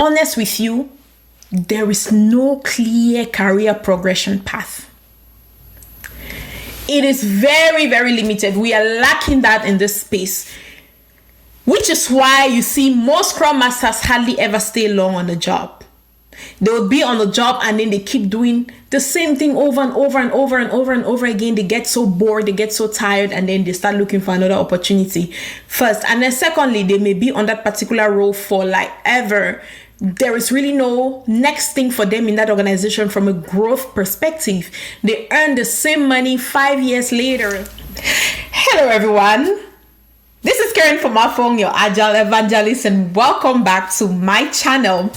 honest with you, there is no clear career progression path. It is very, very limited. We are lacking that in this space, which is why you see most Scrum Masters hardly ever stay long on the job. They will be on the job and then they keep doing the same thing over and over and over and over and over again. They get so bored, they get so tired, and then they start looking for another opportunity first. And then secondly, they may be on that particular role for like ever. There is really no next thing for them in that organization from a growth perspective. They earn the same money 5 years later. Hello everyone. This is Karen Fomafung, your Agile Evangelist, and welcome back to my channel.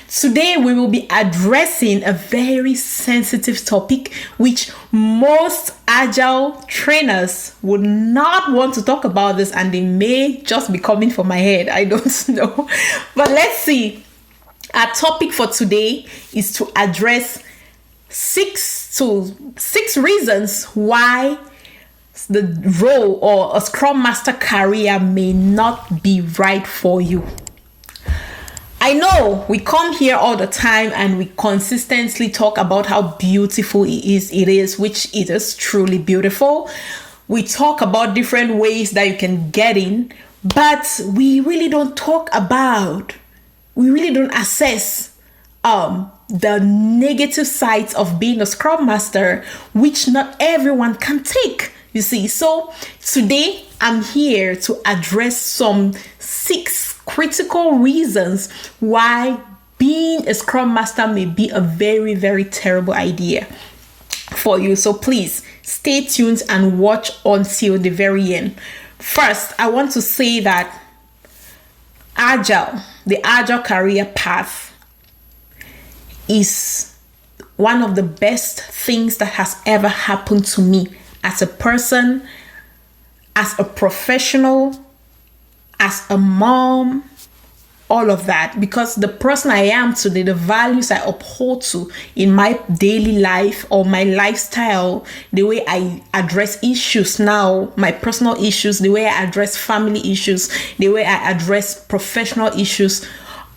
Today we will be addressing a very sensitive topic which most Agile trainers would not want to talk about this, and they may just be coming for my head. I don't know. But let's see. Our topic for today is to address six reasons why the role or a Scrum Master career may not be right for you. I know we come here all the time and we consistently talk about how beautiful it is, which it is truly beautiful. We talk about different ways that you can get in, but we really don't assess the negative sides of being a Scrum Master, which not everyone can take. You see, so today I'm here to address some 6 critical reasons why being a Scrum Master may be a very, very terrible idea for you. So please stay tuned and watch until the very end. First, I want to say that the Agile career path is one of the best things that has ever happened to me as a person, as a professional, as a mom, all of that. Because the person I am today, the values I uphold to in my daily life or my lifestyle, the way I address issues now, my personal issues, the way I address family issues, the way I address professional issues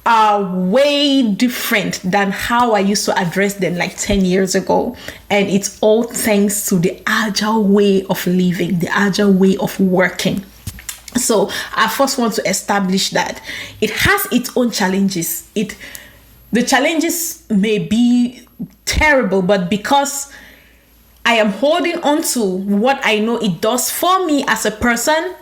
are way different than how I used to address them like 10 years ago. And it's all thanks to the Agile way of living, the Agile way of working. So I first want to establish that it has its own challenges. The challenges may be terrible, but because I am holding on to what I know it does for me as a person,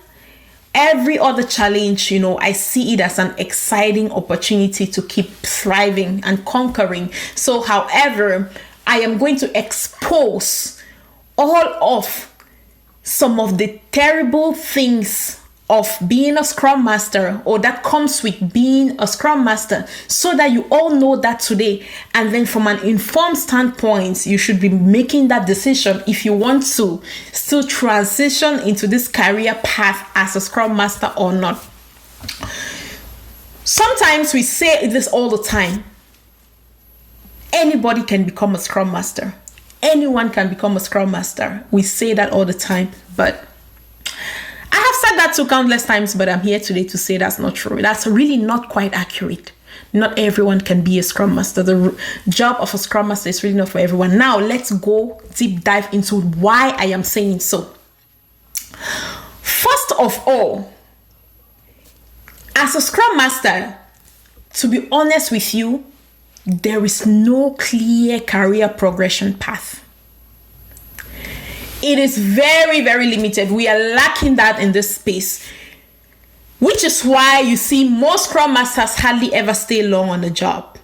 every other challenge, I see it as an exciting opportunity to keep thriving and conquering. So, however, I am going to expose all of some of the terrible things of being a Scrum Master, or that comes with being a Scrum Master, so that you all know that today. And then from an informed standpoint, you should be making that decision if you want to still transition into this career path as a Scrum Master or not. Sometimes we say this all the time. Anybody can become a Scrum Master. Anyone can become a Scrum Master. We say that all the time, but I have said that too countless times, but I'm here today to say that's not true. That's really not quite accurate. Not everyone can be a Scrum Master. The job of a Scrum Master is really not for everyone. Now, let's go deep dive into why I am saying so. First of all, as a Scrum Master, to be honest with you, there is no clear career progression path. It is very, very limited. We are lacking that in this space, which is why you see most Scrum Masters hardly ever stay long on the job.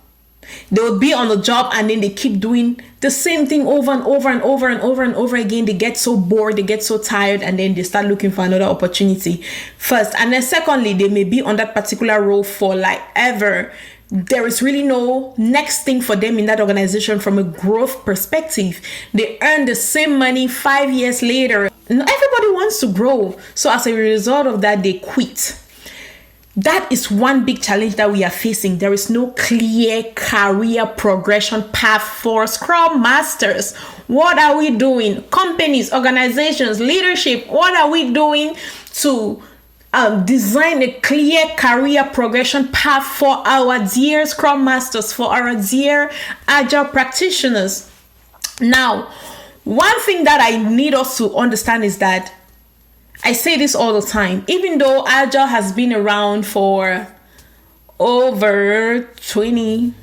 They will be on the job and then they keep doing the same thing over and over and over and over and over again. They get so bored, they get so tired, and then they start looking for another opportunity first. And then secondly, they may be on that particular role for like ever. There is really no next thing for them in that organization from a growth perspective. They earn the same money 5 years later. Everybody wants to grow. So as a result of that, they quit. That is one big challenge that we are facing. There is no clear career progression path for Scrum Masters. What are we doing? Companies, organizations, leadership, what are we doing to design a clear career progression path for our dear Scrum Masters, for our dear Agile practitioners. Now, one thing that I need us to understand is that I say this all the time, even though Agile has been around for over 20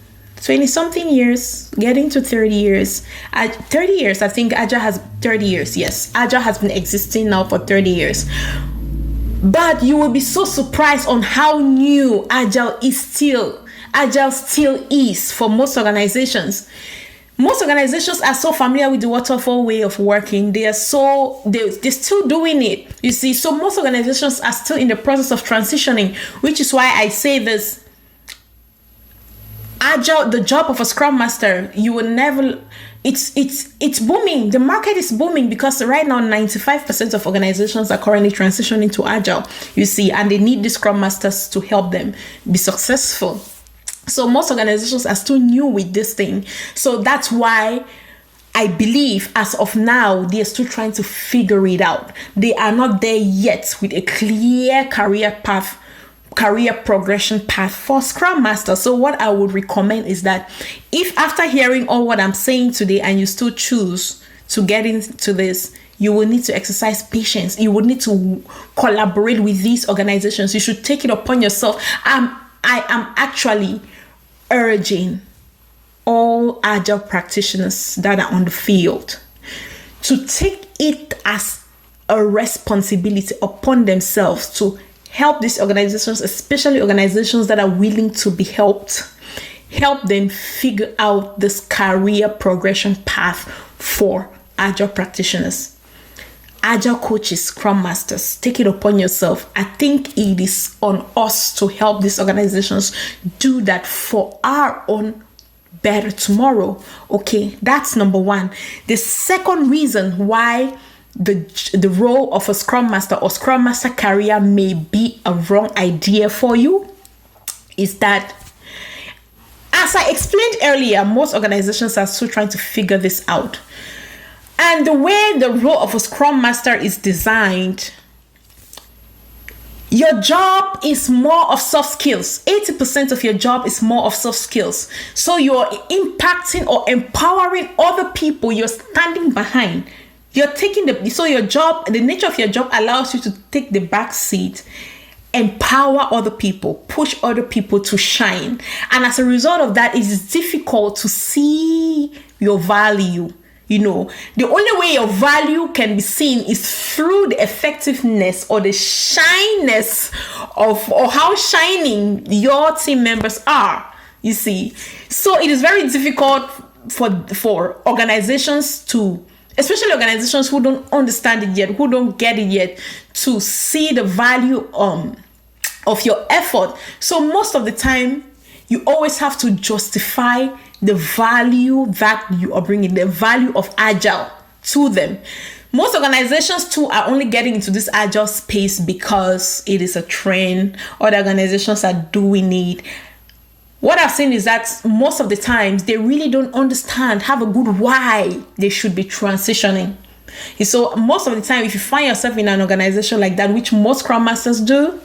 something years, getting to 30 years. 30 years, I think Agile has 30 years. Yes, Agile has been existing now for 30 years. But you will be so surprised on how new Agile still is for most organizations. Most organizations are so familiar with the waterfall way of working. They're still doing it. You see, so most organizations are still in the process of transitioning, which is why I say this. Agile, the job of a Scrum Master, you will never. It's booming. The market is booming because right now 95% of organizations are currently transitioning to Agile. You see, and they need the Scrum Masters to help them be successful. So most organizations are still new with this thing. So that's why I believe as of now, they're still trying to figure it out. They are not there yet with a clear career progression path for Scrum Master. So what I would recommend is that if after hearing all what I'm saying today and you still choose to get into this, you will need to exercise patience. You will need to collaborate with these organizations. You should take it upon yourself. I am actually urging all Agile practitioners that are on the field to take it as a responsibility upon themselves to help these organizations, especially organizations that are willing to be helped, help them figure out this career progression path for Agile practitioners. Agile coaches, Scrum Masters, take it upon yourself. I think it is on us to help these organizations do that for our own better tomorrow. Okay, that's number one. The second reason why the role of a Scrum Master or Scrum Master career may be a wrong idea for you is that, as I explained earlier, most organizations are still trying to figure this out. And the way the role of a Scrum Master is designed, your job is more of soft skills. 80% of your job is more of soft skills. So you're impacting or empowering other people you're standing behind. You're taking your job, the nature of your job allows you to take the back seat, empower other people, push other people to shine. And as a result of that, it is difficult to see your value. You know, the only way your value can be seen is through the effectiveness or the shyness of, or how shining your team members are, you see. So it is very difficult for organizations to, especially organizations who don't understand it yet, who don't get it yet, to see the value of your effort. So most of the time, you always have to justify the value that you are bringing, the value of Agile to them. Most organizations too are only getting into this Agile space because it is a trend. Other organizations are doing it. What I've seen is that most of the times they really don't understand, have a good why they should be transitioning. So most of the time, if you find yourself in an organization like that, which most Scrum Masters do,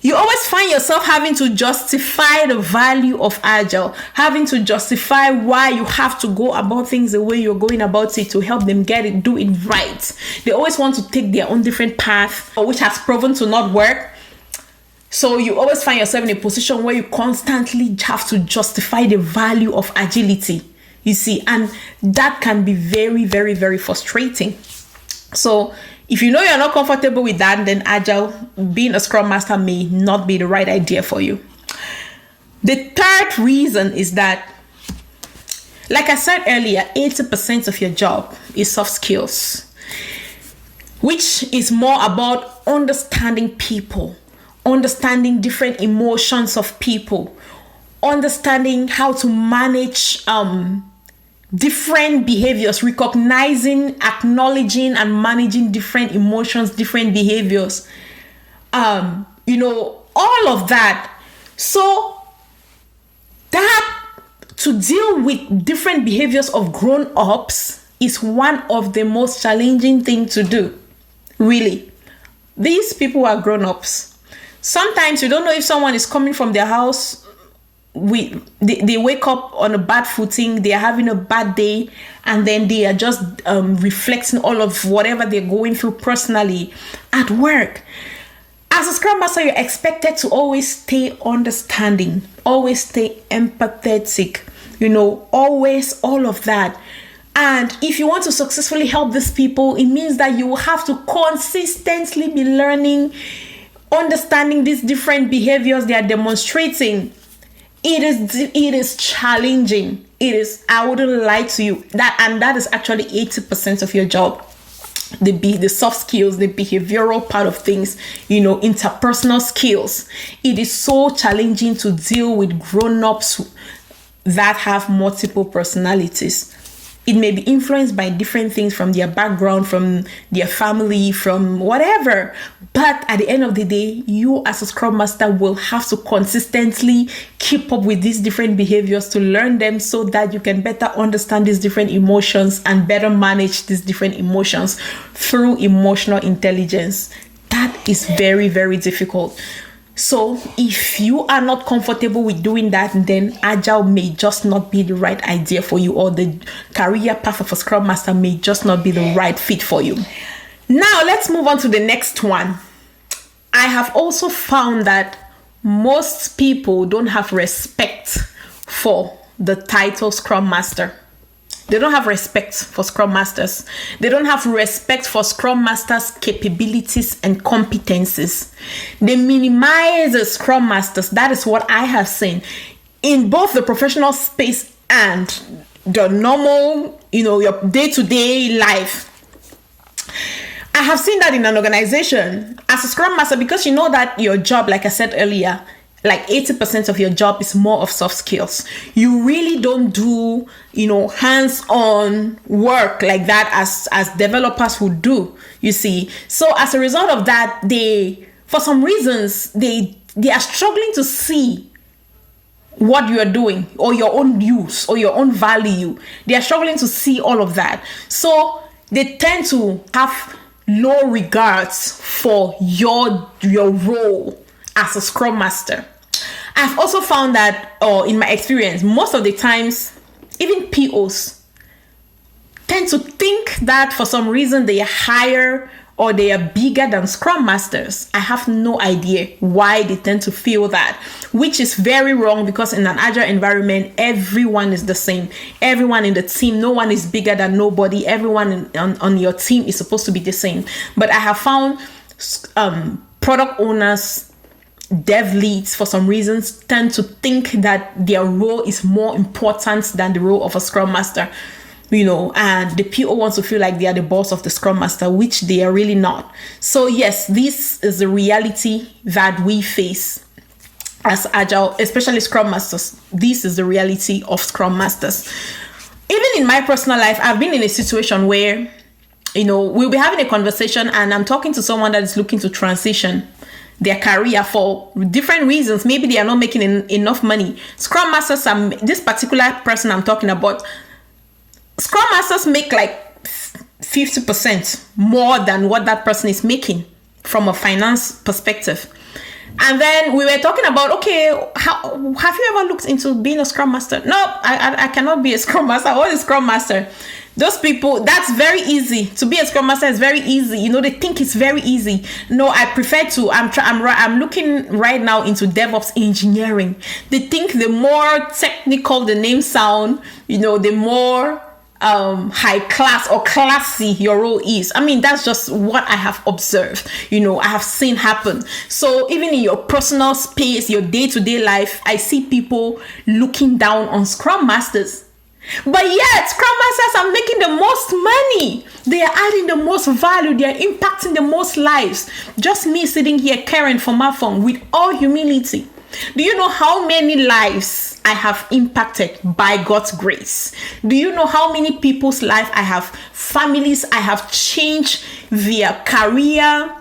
you always find yourself having to justify the value of Agile, having to justify why you have to go about things the way you're going about it to help them do it right. They always want to take their own different path, which has proven to not work. So you always find yourself in a position where you constantly have to justify the value of agility, you see, and that can be very, very, very frustrating. So if you know you're not comfortable with that, then Agile, being a Scrum Master, may not be the right idea for you. The third reason is that, like I said earlier, 80% of your job is soft skills, which is more about understanding people, understanding different emotions of people, understanding how to manage different behaviors, recognizing, acknowledging, and managing different emotions, different behaviors, all of that. So that to deal with different behaviors of grown-ups is one of the most challenging things to do, really. these people are grown-ups. Sometimes you don't know if someone is coming from their house. They wake up on a bad footing, they are having a bad day, and then they are just reflecting all of whatever they're going through personally at work. As a Scrum Master, you're expected to always stay understanding, always stay empathetic, always all of that. And if you want to successfully help these people, it means that you will have to consistently be learning, understanding these different behaviors they are demonstrating. It is challenging. I wouldn't lie to you. That is actually 80% of your job. The soft skills, the behavioral part of things, interpersonal skills. It is so challenging to deal with grown-ups that have multiple personalities. It may be influenced by different things from their background, from their family, from whatever. But at the end of the day, you as a Scrum Master will have to consistently keep up with these different behaviors to learn them so that you can better understand these different emotions and better manage these different emotions through emotional intelligence. That is very, very difficult. So if you are not comfortable with doing that, then Agile may just not be the right idea for you, or the career path of a Scrum Master may just not be the right fit for you. Now let's move on to the next one. I have also found that most people don't have respect for the title Scrum Master. They don't have respect for Scrum Masters. They don't have respect for Scrum Masters' capabilities and competencies. They minimize the Scrum Masters. That is what I have seen in both the professional space and the normal, your day-to-day life. I have seen that in an organization as a Scrum Master, because you know that your job, like I said earlier, like 80% of your job is more of soft skills. You really don't do, hands-on work like that as developers would do, you see. So as a result of that, for some reasons, they are struggling to see what you are doing, or your own use, or your own value. They are struggling to see all of that. So they tend to have low regards for your role as a Scrum Master. I've also found that, in my experience, most of the times, even POs tend to think that for some reason they are higher or they are bigger than Scrum Masters. I have no idea why they tend to feel that, which is very wrong, because in an Agile environment, everyone is the same. Everyone in the team, no one is bigger than nobody. Everyone on your team is supposed to be the same. But I have found product owners, dev leads, for some reasons, tend to think that their role is more important than the role of a Scrum Master, and the PO wants to feel like they are the boss of the Scrum Master, which they are really not. So yes, this is the reality that we face as Agile, especially Scrum Masters. This is the reality of Scrum Masters. Even in my personal life, I've been in a situation where, we'll be having a conversation and I'm talking to someone that is looking to transition their career for different reasons. Maybe they are not making enough money. Scrum Masters, this particular person I'm talking about, Scrum Masters make like 50% more than what that person is making from a finance perspective. And then we were talking about, okay, have you ever looked into being a Scrum Master? No, I cannot be a Scrum Master. What is Scrum Master? Those people, that's very easy. To be a Scrum Master is very easy. They think it's very easy. No, I prefer to. I'm looking right now into DevOps engineering. They think the more technical the name sound, the more high class or classy your role is. I mean, that's just what I have observed. I have seen happen. So even in your personal space, your day-to-day life, I see people looking down on Scrum Masters. But yet, Scrum Masters are making the most money. They are adding the most value. They are impacting the most lives. Just me sitting here, Karen Fomafung, with all humility. Do you know how many lives I have impacted by God's grace? Do you know how many people's life families I have changed their career,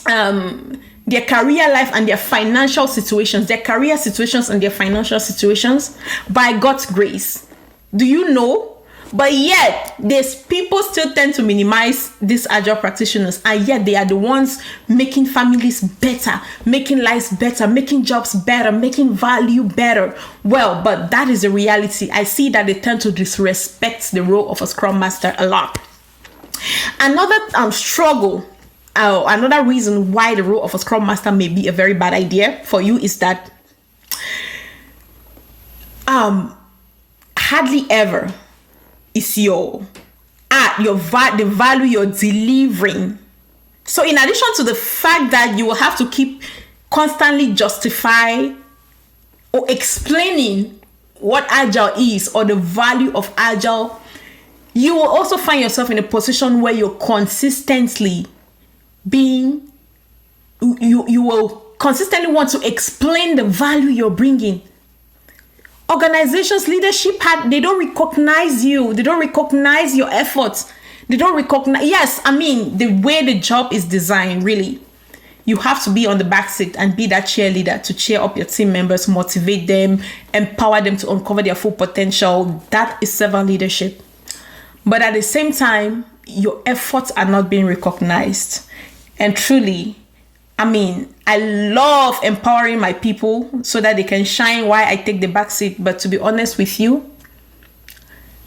life and their financial situations, their career situations and their financial situations by God's grace? Do you know But yet, these people still tend to minimize these agile practitioners, and yet they are the ones making families better, making lives better, making jobs better, making value better. Well, but that is the reality. I see that they tend to disrespect the role of a Scrum Master a lot. Another struggle, another reason why the role of a Scrum Master may be a very bad idea for you is that hardly ever is the value you're delivering. So in addition to the fact that you will have to keep constantly justify or explaining what Agile is or the value of Agile, you will also find yourself in a position where you're consistently you will consistently want to explain the value you're bringing. Organizations, leadership, they don't recognize you. They don't recognize your efforts. They don't recognize. Yes, I mean, the way the job is designed, really, you have to be on the back seat and be that cheerleader to cheer up your team members, motivate them, empower them to uncover their full potential. That is servant leadership. But at the same time, your efforts are not being recognized. And truly, I mean, I love empowering my people so that they can shine while I take the back seat. But to be honest with you,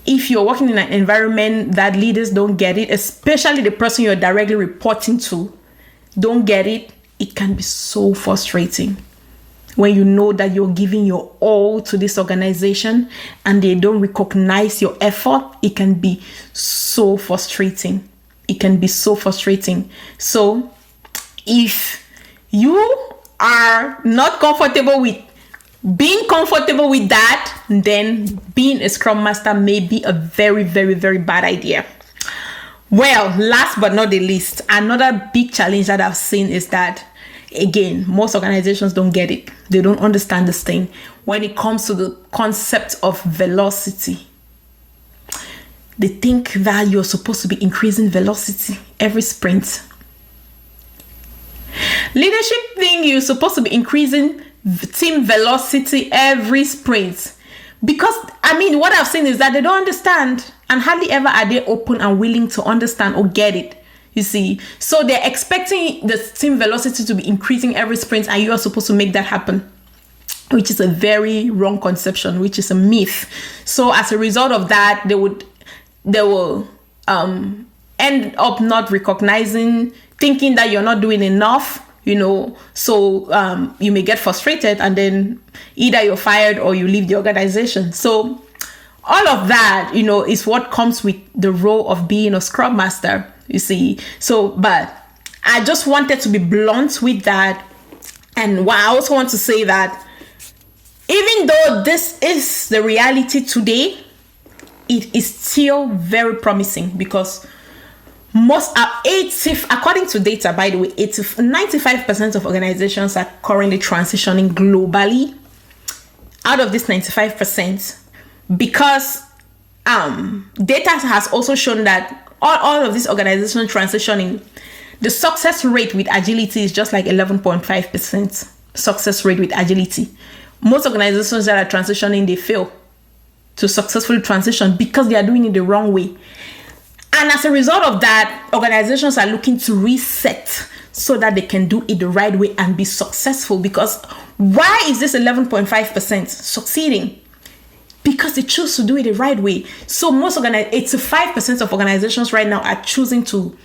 if you're working in an environment that leaders don't get it, especially the person you're directly reporting to don't get it, it can be so frustrating. When you know that you're giving your all to this organization and they don't recognize your effort, it can be so frustrating. It can be so frustrating. So if you are not comfortable with being comfortable with that, then being a Scrum Master may be a very, very, very bad idea. Well, last but not the least, another big challenge that I've seen is that, again, most organizations don't get it. They don't understand this thing when it comes to the concept of velocity. They think that you're supposed to be increasing velocity every sprint. Leadership think you're supposed to be increasing team velocity every sprint. Because, I mean, what I've seen is that they don't understand, and hardly ever are they open and willing to understand or get it. You see, so they're expecting the team velocity to be increasing every sprint, and you are supposed to make that happen, which is a very wrong conception, which is a myth. So as a result of that, they will end up not recognizing, thinking that you're not doing enough, so you may get frustrated, and then either you're fired or you leave the organization. So all of that, is what comes with the role of being a Scrum Master, you see. So, but I just wanted to be blunt with that. And I also want to say that even though this is the reality today, it is still very promising, because according to data, by the way, 95% of organizations are currently transitioning globally. Out of this 95%, because data has also shown that all of these organizations transitioning, the success rate with agility is just like 11.5% success rate with agility. Most organizations that are transitioning, they fail to successfully transition because they are doing it the wrong way. And as a result of that, organizations are looking to reset so that they can do it the right way and be successful. Because why is this 11.5% succeeding? Because they choose to do it the right way. So 85% of organizations right now are choosing to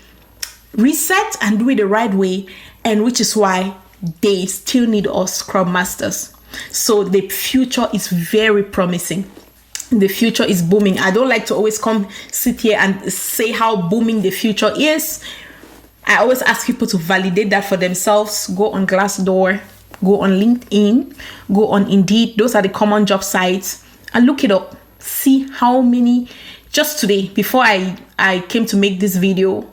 reset and do it the right way, and which is why they still need us Scrum Masters. So the future is very promising. The future is booming. I don't like to always sit here and say how booming the future is. I always ask people to validate that for themselves. Go on Glassdoor, go on LinkedIn, go on Indeed. Those are the common job sites, and look it up. See how many. Just today, before I came to make this video,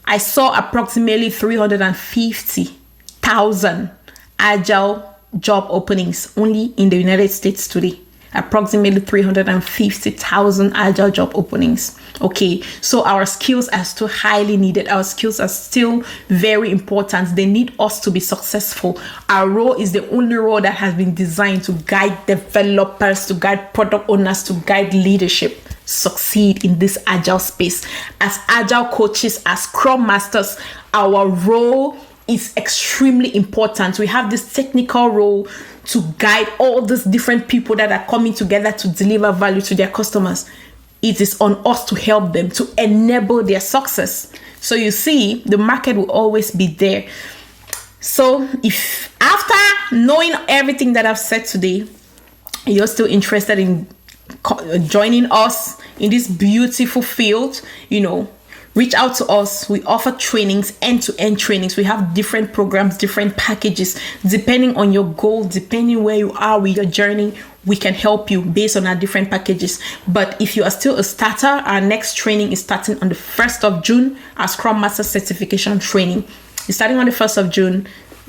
I saw approximately 350,000 Agile job openings only in the United States today. Approximately 350,000 Agile job openings. Okay, so our skills are still highly needed. Our skills are still very important. They need us to be successful. Our role is the only role that has been designed to guide developers, to guide product owners, to guide leadership. succeed in this agile space. As agile coaches, as Scrum Masters, our role is extremely important. We have this technical role to guide all these different people that are coming together to deliver value to their customers. It is on us to help them, to enable their success. So you see, the market will always be there. So if after knowing everything that I've said today, you're still interested in joining us in this beautiful field, reach out to us. We offer trainings, end-to-end trainings. We have different programs, different packages, depending on your goal, depending where you are with your journey. We can help you based on our different packages. But if you are still a starter, our next training is starting on the 1st of June, our Scrum Master certification training. It's starting on the 1st of June.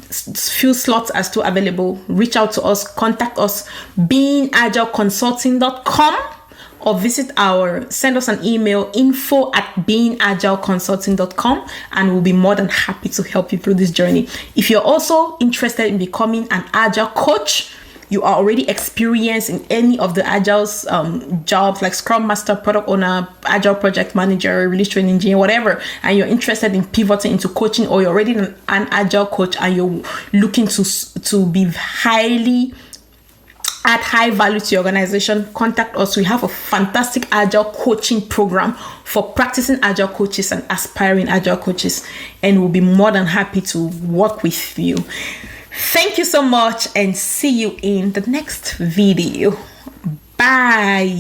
Few slots are still available. Reach out to us, contact us, beingagileconsulting.com, or send us an email, info@beingagileconsulting.com, and we'll be more than happy to help you through this journey. If you're also interested in becoming an agile coach, you are already experienced in any of the agile jobs like Scrum Master, Product Owner, Agile Project Manager, Release Training Engineer, whatever, and you're interested in pivoting into coaching, or you're already an agile coach and you're looking to be add high value to your organization, contact us. We have a fantastic agile coaching program for practicing agile coaches and aspiring agile coaches, and we'll be more than happy to work with you. Thank you so much, and see you in the next video. Bye.